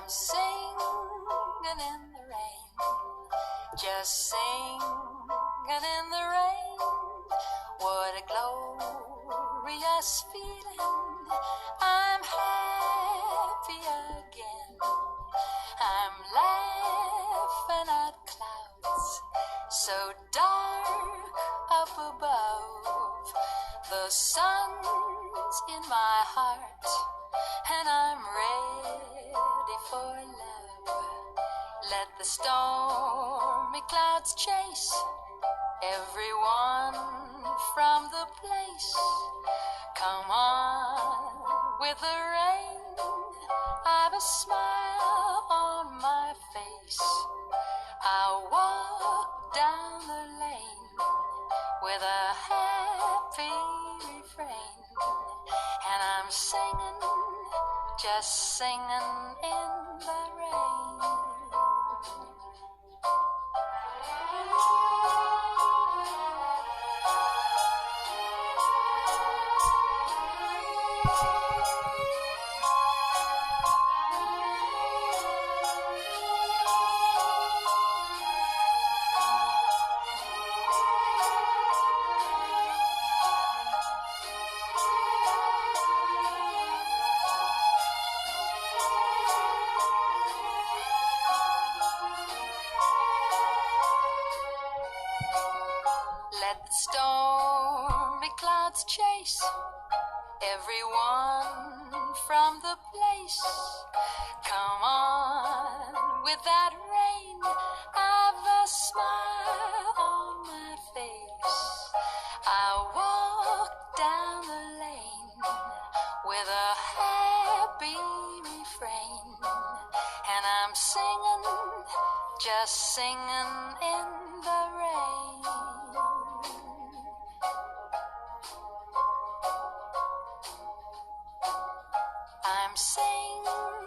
singing in the rain, just singing in the rain. What a glorious feeling, I'm happy again. I'm laughing at clouds so dark up above. The sun's in my heart and I'm ready for love. Let the stormy clouds chase everyone from the place. Come on with the rain, I've a smile on my face. I'll walk down the lane with a happy refrain, and I'm singing, just singing in the rain. Let the stormy clouds chase everyone from the place. Come on with that rain, I've a smile on my face. I walk down the lane with a happy refrain, and I'm singing, just singing in the rain. I'm singing